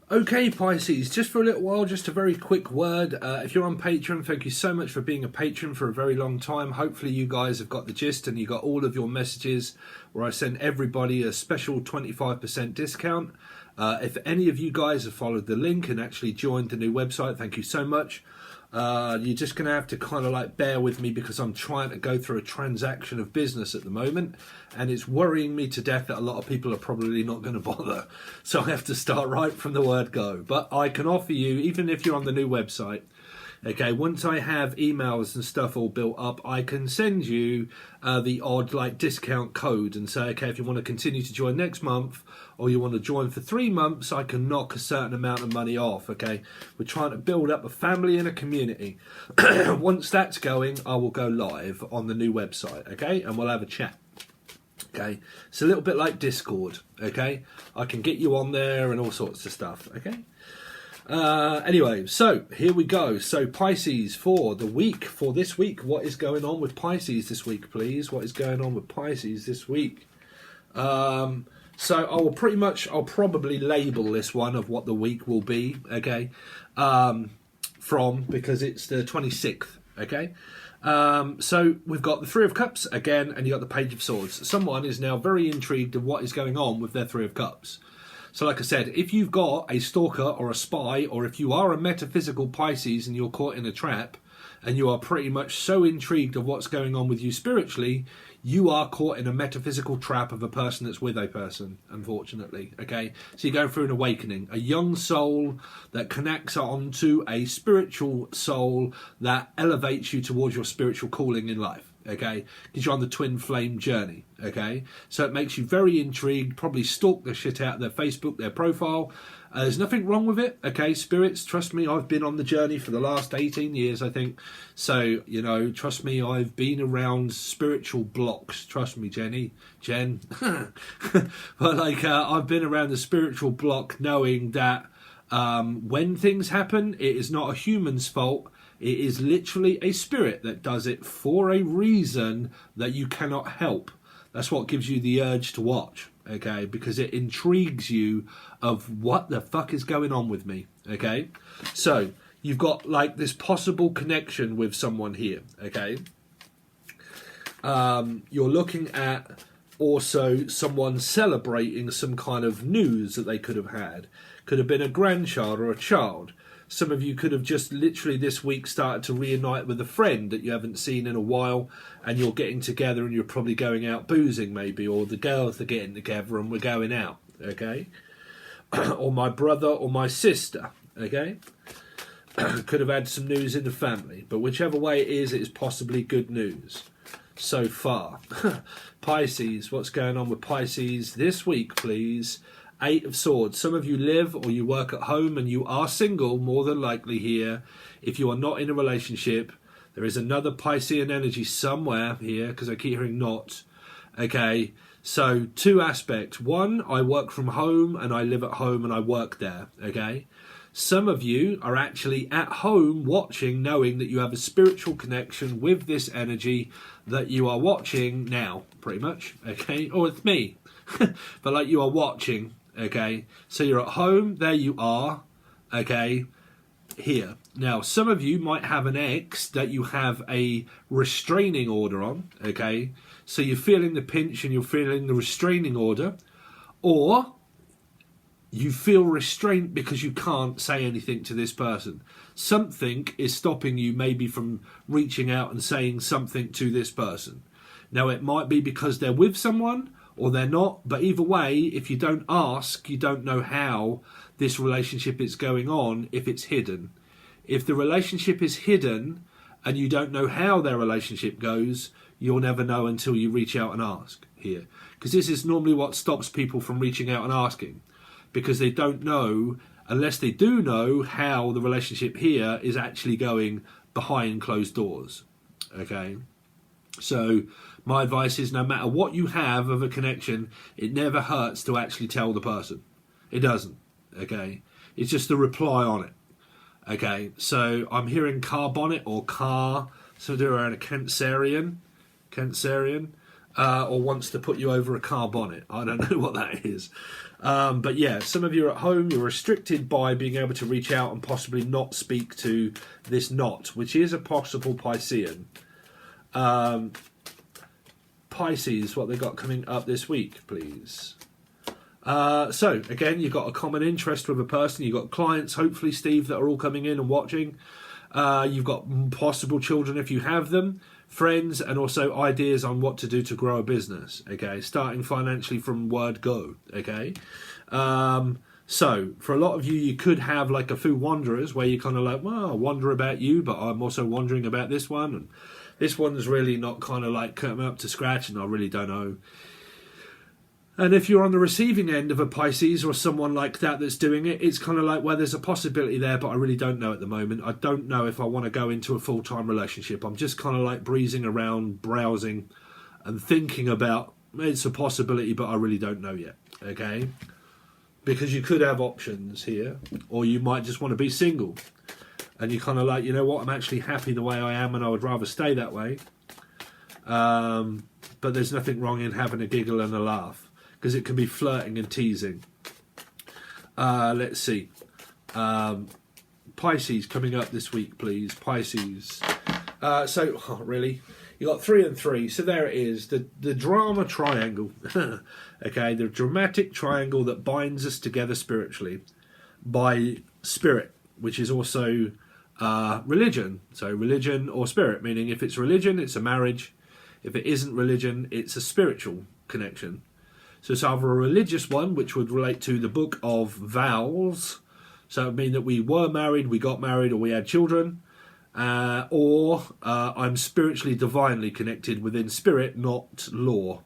Okay, Pisces, just for a little while, just a very quick word. If you're on Patron, thank you so much for being a patron for a very long time. Hopefully you guys have got the gist and you got all of your messages where I send everybody a special 25% discount. If any of you guys have followed the link and actually joined the new website, thank you so much. You're just going to have to kind of like bear with me because I'm trying to go through a transaction of business at the moment and it's worrying me to death that a lot of people are probably not going to bother. So I have to start right from the word go. But I can offer you, even if you're on the new website, okay, once I have emails and stuff all built up, I can send you the odd like discount code and say, okay, if you want to continue to join next month or you want to join for 3 months, I can knock a certain amount of money off, okay? We're trying to build up a family and a community. Once that's going, I will go live on the new website, okay? And we'll have a chat. Okay, it's a little bit like Discord, okay? I can get you on there and all sorts of stuff, okay? Anyway, so here we go. So Pisces for the week, for this week. What is going on with Pisces this week, please? What is going on with Pisces this week? So I'll probably label this one of what the week will be, okay? Because it's the 26th, okay? So we've got the Three of Cups again, and you got the Page of Swords. Someone is now very intrigued of what is going on with their Three of Cups. So like I said, if you've got a stalker or a spy, or if you are a metaphysical Pisces and you're caught in a trap, and you are pretty much so intrigued of what's going on with you spiritually, you are caught in a metaphysical trap of a person that's with a person, unfortunately, okay? So you're going through an awakening, a young soul that connects onto a spiritual soul that elevates you towards your spiritual calling in life. Okay, because you're on the twin flame journey, okay? So it makes you very intrigued, probably stalk the shit out of their Facebook, their profile. There's nothing wrong with it, okay? Spirits, trust me, I've been on the journey for the last 18 years, I think. So, you know, trust me, I've been around spiritual blocks. Trust me, Jen. But, like, I've been around the spiritual block knowing that when things happen, it is not a human's fault. It is literally a spirit that does it for a reason that you cannot help. That's what gives you the urge to watch, okay? Because it intrigues you of what the fuck is going on with me, okay? So you've got like this possible connection with someone here, okay? You're looking at also someone celebrating some kind of news that they could have had. Could have been a grandchild or a child. Some of you could have just literally this week started to reunite with a friend that you haven't seen in a while, and you're getting together and you're probably going out boozing maybe, or the girls are getting together and we're going out, okay? Or my brother or my sister, okay? Could have had some news in the family, but whichever way it is possibly good news so far. Pisces, what's going on with Pisces this week, please? 8 of Swords. Some of you live or you work at home and you are single, more than likely here. If you are not in a relationship, there is another Piscean energy somewhere here, because I keep hearing not. Okay, so 2 aspects. 1, I work from home and I live at home and I work there, okay? Some of you are actually at home watching, knowing that you have a spiritual connection with this energy that you are watching now, pretty much, okay? Or it's me, but like you are watching. Okay, so you're at home, there you are, okay, here. Now, some of you might have an ex that you have a restraining order on, okay, so you're feeling the pinch and you're feeling the restraining order, or you feel restraint because you can't say anything to this person. Something is stopping you maybe from reaching out and saying something to this person. Now, it might be because they're with someone, or they're not, but either way, if you don't ask, you don't know how this relationship is going on if it's hidden. If the relationship is hidden and you don't know how their relationship goes, you'll never know until you reach out and ask here. Because this is normally what stops people from reaching out and asking, because they don't know, unless they do know, how the relationship here is actually going behind closed doors, okay? So my advice is, no matter what you have of a connection, it never hurts to actually tell the person. It doesn't, okay? It's just the reply on it, okay? So I'm hearing carbonic or car, so they're around a Cancerian. or wants to put you over a car bonnet. I don't know what that is. But yeah, some of you are at home, you're restricted by being able to reach out and possibly not speak to this knot, which is a possible Piscean. Pisces, what they got coming up this week, please. So, again, you've got a common interest with a person. You've got clients, hopefully, Steve, that are all coming in and watching. You've got possible children if you have them, friends, and also ideas on what to do to grow a business, okay? Starting financially from word go, okay? So, for a lot of you, you could have like a few wanderers where you're kind of like, well, I wonder about you, but I'm also wondering about this one, and this one's really not kind of like coming up to scratch, and I really don't know. And if you're on the receiving end of a Pisces or someone like that that's doing it, it's kind of like, well, there's a possibility there, but I really don't know at the moment. I don't know if I want to go into a full-time relationship. I'm just kind of like breezing around, browsing and thinking about, it's a possibility, but I really don't know yet, okay? Because you could have options here, or you might just want to be single. And you're kind of like, you know what, I'm actually happy the way I am and I would rather stay that way. But there's nothing wrong in having a giggle and a laugh, because it can be flirting and teasing. Let's see. Pisces coming up this week, please. Pisces. Really? You got 3 and 3. So there it is. The drama triangle. Okay, the dramatic triangle that binds us together spiritually by spirit, which is also religion. So religion or spirit, meaning if it's religion, it's a marriage. If it isn't religion, it's a spiritual connection. So it's either a religious one, which would relate to the book of vows. So it would mean that we were married, we got married, or we had children. Or I'm spiritually, divinely connected within spirit, not law.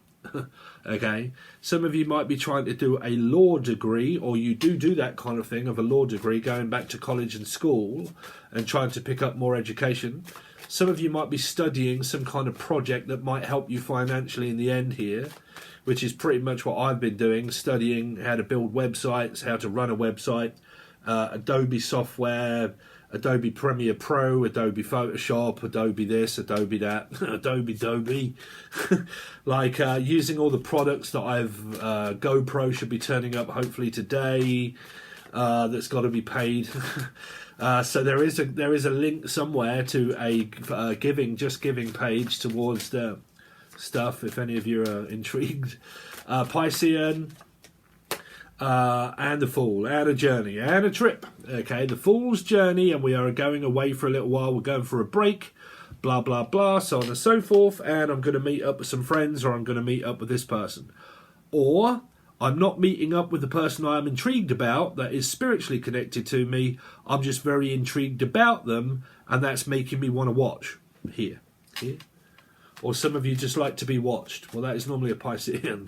Okay? Some of you might be trying to do a law degree, or you do that kind of thing of a law degree, going back to college and school and trying to pick up more education. Some of you might be studying some kind of project that might help you financially in the end here, which is pretty much what I've been doing, studying how to build websites, how to run a website, Adobe software, Adobe Premiere Pro, Adobe Photoshop, Adobe this, Adobe that, Adobe. Like using all the products that I've, GoPro should be turning up hopefully today, that's got to be paid. So there is a link somewhere to a giving page towards the stuff, if any of you are intrigued. Piscean, and the Fool, and a journey, and a trip. Okay, the Fool's journey, and we are going away for a little while. We're going for a break, blah, blah, blah, so on and so forth, and I'm going to meet up with some friends, or I'm going to meet up with this person. Or I'm not meeting up with the person I'm intrigued about that is spiritually connected to me. I'm just very intrigued about them, and that's making me want to watch. Here. Or some of you just like to be watched. Well, that is normally a Piscean.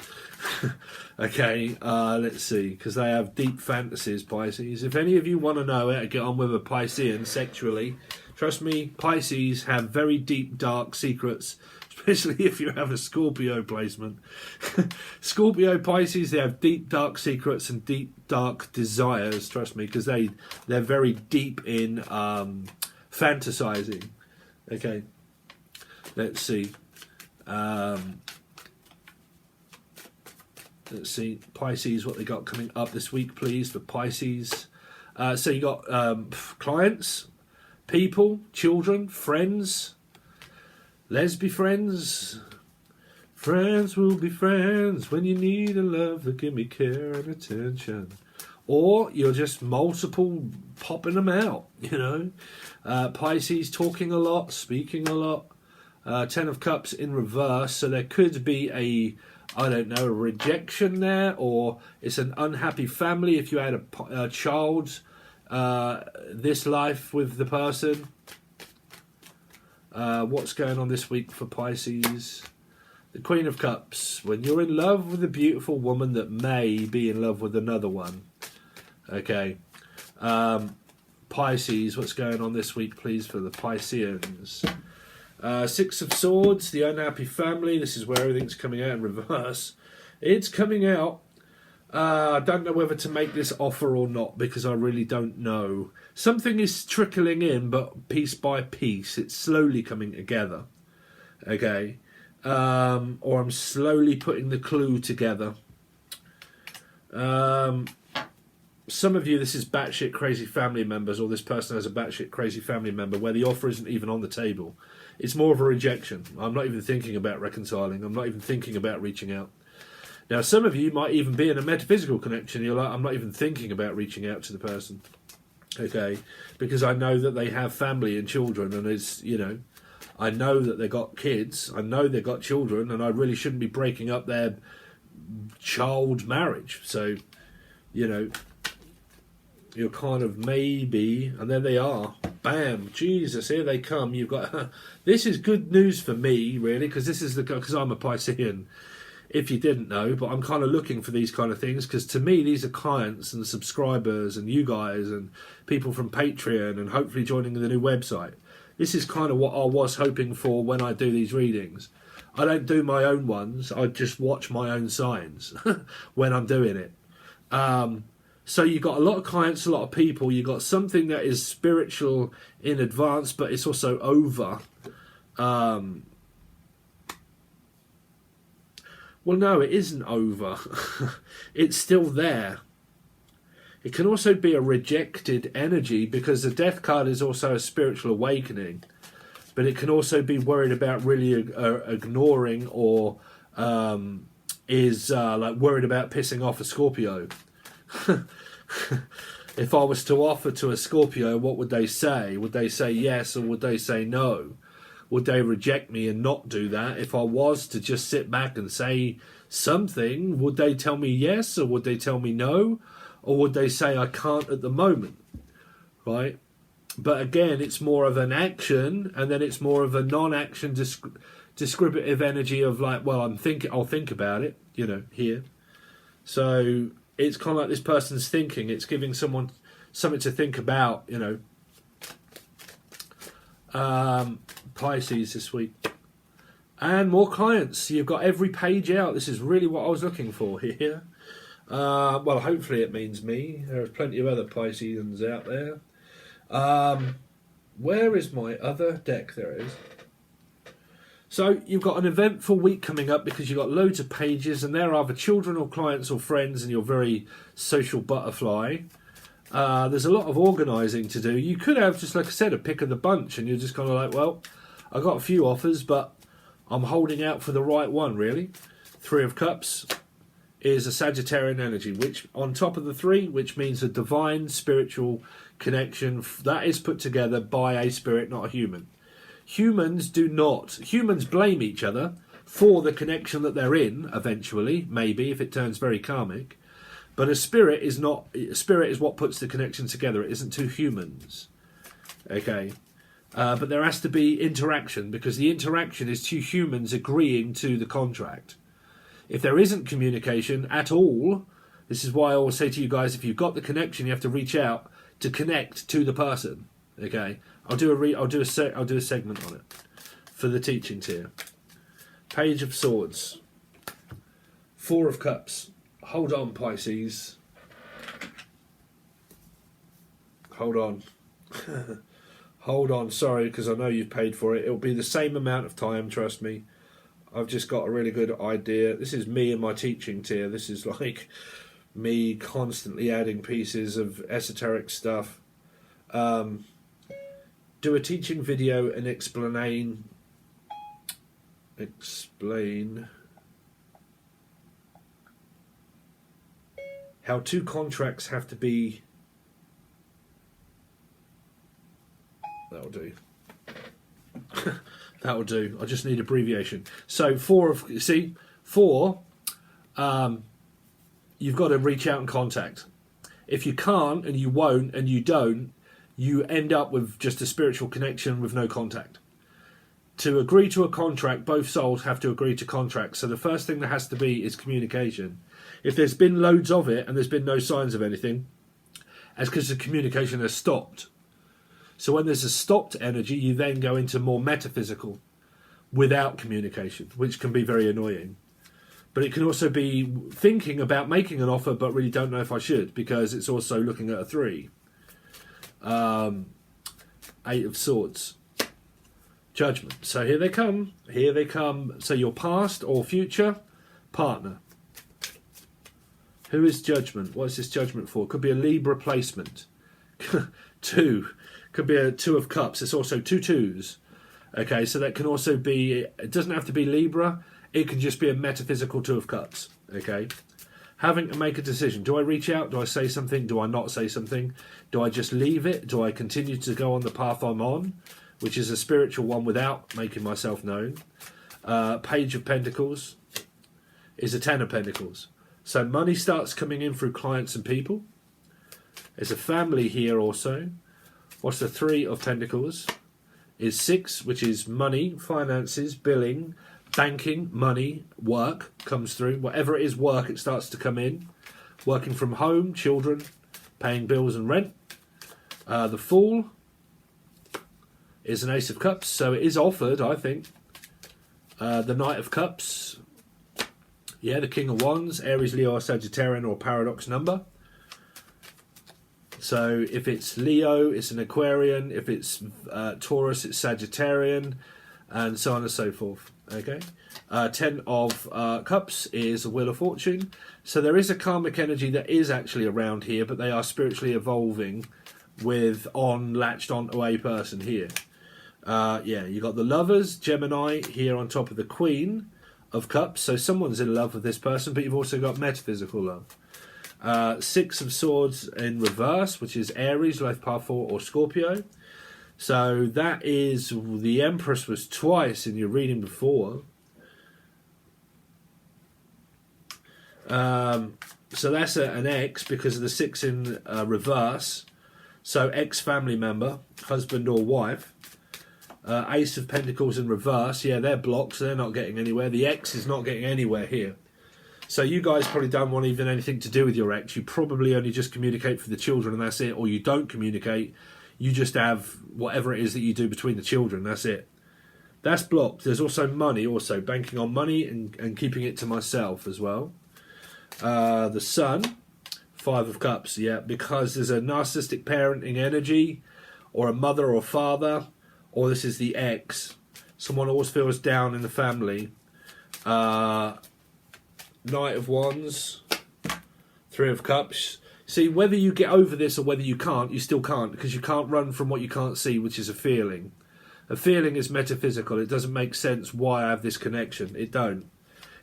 Okay, let's see, because they have deep fantasies, Pisces. If any of you want to know how to get on with a Piscean sexually, trust me, Pisces have very deep, dark secrets, especially if you have a Scorpio placement. Scorpio, Pisces, they have deep, dark secrets and deep, dark desires, trust me, because they're very deep in fantasizing. Okay, let's see. Let's see, Pisces, what they got coming up this week, please, for Pisces. So you got clients, people, children, friends, lesbi friends. Friends will be friends when you need a love that give me care and attention. Or you're just multiple popping them out, you know. Pisces talking a lot, speaking a lot. 10 of Cups in reverse, so there could be a rejection there, or it's an unhappy family if you had a child this life with the person. What's going on this week for Pisces? The Queen of Cups. When you're in love with a beautiful woman that may be in love with another one. Okay. Pisces, what's going on this week, please, for the Pisceans? 6 of Swords, the unhappy family. This is where everything's coming out in reverse. It's coming out. I don't know whether to make this offer or not, because I really don't know. Something is trickling in, but piece by piece, it's slowly coming together. Okay. or I'm slowly putting the clue together. Some of you, this is batshit crazy family members, or this person has a batshit crazy family member where the offer isn't even on the table. It's more of a rejection. I'm not even thinking about reconciling. I'm not even thinking about reaching out. Now, some of you might even be in a metaphysical connection. You're like, I'm not even thinking about reaching out to the person. Okay? Because I know that they have family and children, and it's, you know, I know that they got kids. I know they've got children, and I really shouldn't be breaking up their child marriage. So, you know, you're kind of maybe, and there they are. Bam, Jesus, here they come. You've got this is good news for me, really, because this is because I'm a Piscean. If you didn't know, but I'm kind of looking for these kind of things because to me these are clients and subscribers and you guys and people from Patreon and hopefully joining the new website. This is kind of what I was hoping for when I do these readings. I don't do my own ones. I just watch my own signs when I'm doing it. So you've got a lot of clients, a lot of people. You've got something that is spiritual in advance, but it's also over. Well, no, it isn't over. It's still there. It can also be a rejected energy because the death card is also a spiritual awakening. But it can also be worried about really ignoring or is like worried about pissing off a Scorpio. If I was to offer to a Scorpio, what would they say? Would they say yes or would they say no? Would they reject me and not do that? If I was to just sit back and say something, would they tell me yes or would they tell me no? Or would they say I can't at the moment? Right? But again, it's more of an action and then it's more of a non-action descriptive energy of like, well, I'll think about it, you know, here. So it's kind of like this person's thinking. It's giving someone something to think about, you know. Pisces this week. And more clients. You've got every page out. This is really what I was looking for here. Well, hopefully it means me. There's plenty of other Pisceans out there. Where is my other deck? There it is. So you've got an eventful week coming up because you've got loads of pages and they're either children or clients or friends and you're very social butterfly. There's a lot of organising to do. You could have, just like I said, a pick of the bunch and you're just kind of like, well, I got a few offers, but I'm holding out for the right one, really. Three of Cups is a Sagittarian energy, which on top of the three, which means a divine spiritual connection that is put together by a spirit, not a human. Humans blame each other for the connection that they're in, eventually, maybe, if it turns very karmic. But a spirit is not. A spirit is what puts the connection together. It isn't two humans. Okay. But there has to be interaction because the interaction is two humans agreeing to the contract. If there isn't communication at all, this is why I always say to you guys, if you've got the connection, you have to reach out to connect to the person. Okay. I'll do a segment on it for the teaching tier. Page of Swords. Four of Cups. Hold on, Pisces. Hold on. Hold on, sorry, because I know you've paid for it. It'll be the same amount of time, trust me. I've just got a really good idea. This is me and my teaching tier. This is like me constantly adding pieces of esoteric stuff. Do a teaching video and explain how two contracts have to be. That'll do. That'll do. I just need abbreviation. So four, you've got to reach out and contact. If you can't and you won't and you don't, you end up with just a spiritual connection with no contact. To agree to a contract, both souls have to agree to contract. So the first thing that has to be is communication. If there's been loads of it and there's been no signs of anything, that's because the communication has stopped. So when there's a stopped energy, you then go into more metaphysical without communication, which can be very annoying. But it can also be thinking about making an offer, but really don't know if I should, because it's also looking at a 3. 8 of Swords. Judgment. So here they come. Here they come. So your past or future partner. Who is Judgment? What is this Judgment for? Could be a Libra placement. 2. Could be a 2 of Cups. It's also 2 twos. Okay, so that can also be, it doesn't have to be Libra. It can just be a metaphysical 2 of Cups. Okay. Having to make a decision. Do I reach out? Do I say something? Do I not say something? Do I just leave it? Do I continue to go on the path I'm on, which is a spiritual one without making myself known? Page of Pentacles is a 10 of Pentacles. So money starts coming in through clients and people. There's a family here also. What's the 3 of Pentacles? Is 6, which is money, finances, billing, banking, money, work comes through. Whatever it is, work, it starts to come in. Working from home, children, paying bills and rent. The Fool is an Ace of Cups, so it is offered, I think. The Knight of Cups. Yeah, the King of Wands, Aries, Leo, Sagittarian, or paradox number. So if it's Leo, it's an Aquarian. If it's Taurus, it's Sagittarian, and so on and so forth. Okay. 10 of Cups is a Wheel of Fortune. So there is a karmic energy that is actually around here, but they are spiritually evolving with latched onto a person here. Yeah, you got the Lovers, Gemini here on top of the Queen of Cups. So someone's in love with this person, but you've also got metaphysical love. 6 of Swords in reverse, which is Aries, Life Path 4, or Scorpio. So that is, the Empress was twice in your reading before. So that's an ex because of the 6 in reverse. So ex-family member, husband or wife. Ace of Pentacles in reverse. Yeah, they're blocked, so they're not getting anywhere. The ex is not getting anywhere here. So you guys probably don't want even anything to do with your ex. You probably only just communicate for the children and that's it. Or you don't communicate. You just have whatever it is that you do between the children. That's it. That's blocked. There's also money, also banking on money and keeping it to myself as well. The Sun, 5 of Cups. Yeah, because there's a narcissistic parenting energy or a mother or father, or this is the ex. Someone always feels down in the family. Knight of Wands, 3 of Cups. See, whether you get over this or whether you can't, you still can't, because you can't run from what you can't see, which is a feeling. A feeling is metaphysical. It doesn't make sense why I have this connection. It don't.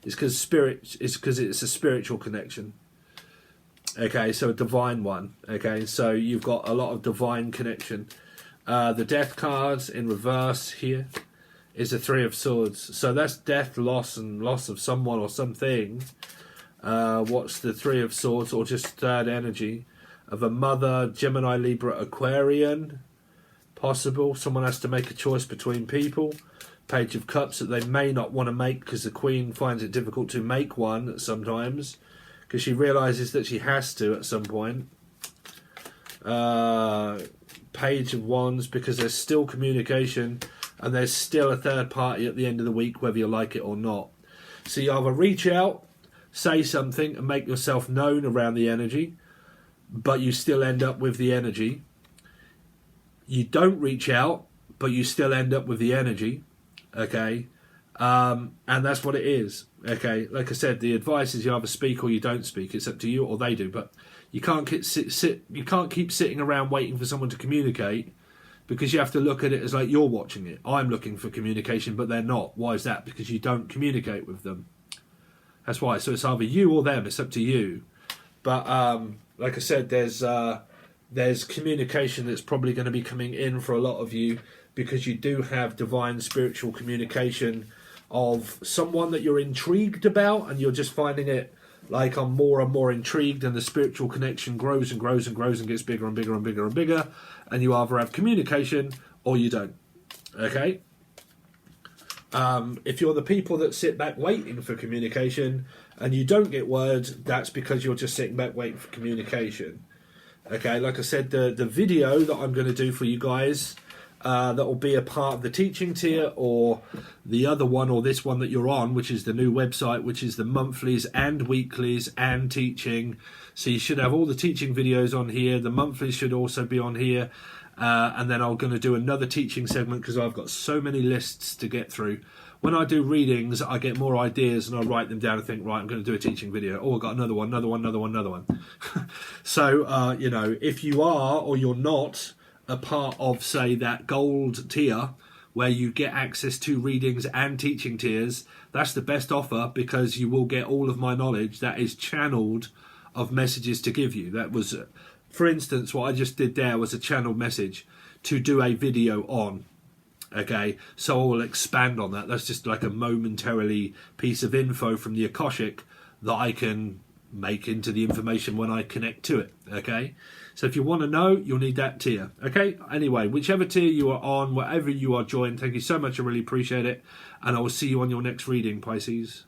It's because it's a spiritual connection. Okay, so a divine one. Okay, so you've got a lot of divine connection. The Death cards in reverse here is a 3 of Swords. So that's death, loss, and loss of someone or something. What's the 3 of Swords, or just third energy of a mother, Gemini, Libra, Aquarian? Possible. Someone has to make a choice between people. Page of Cups that they may not want to make because the Queen finds it difficult to make one sometimes because she realises that she has to at some point. Page of Wands because there's still communication and there's still a third party at the end of the week, whether you like it or not. So you either reach out, say something and make yourself known around the energy, but you still end up with the energy. You don't reach out, but you still end up with the energy. Okay, and that's what it is. Okay, like I said, the advice is you either speak or you don't speak. It's up to you, or they do. But you can't you can't keep sitting around waiting for someone to communicate, because you have to look at it as like you're watching it. I'm looking for communication, but they're not. Why is that? Because you don't communicate with them. That's why. So it's either you or them. It's up to you. But like I said, there's communication that's probably going to be coming in for a lot of you, because you do have divine spiritual communication of someone that you're intrigued about, and you're just finding it like I'm more and more intrigued, and the spiritual connection grows and grows and grows and gets bigger and bigger and bigger and bigger, and you either have communication or you don't. Okay? If you're the people that sit back waiting for communication and you don't get word, that's because you're just sitting back waiting for communication. Okay, like I said, the video that I'm going to do for you guys, that will be a part of the teaching tier, or the other one, or this one that you're on, which is the new website, which is the monthlies and weeklies and teaching. So you should have all the teaching videos on here. The monthlies should also be on here. and then I'm going to do another teaching segment because I've got so many lists to get through. When I do readings, I get more ideas and I write them down and think, right, I'm going to do a teaching video. Oh, I've got another one. So, you know, if you are or you're not a part of, say, that gold tier where you get access to readings and teaching tiers, that's the best offer because you will get all of my knowledge that is channeled of messages to give you. That was, for instance, what I just did there was a channeled message to do a video on. Okay, so I will expand on that. That's just like a momentarily piece of info from the Akashic that I can make into the information when I connect to it. Okay, so if you want to know, you'll need that tier. Okay, anyway, whichever tier you are on, wherever you are joined, thank you so much. I really appreciate it, and I will see you on your next reading, Pisces.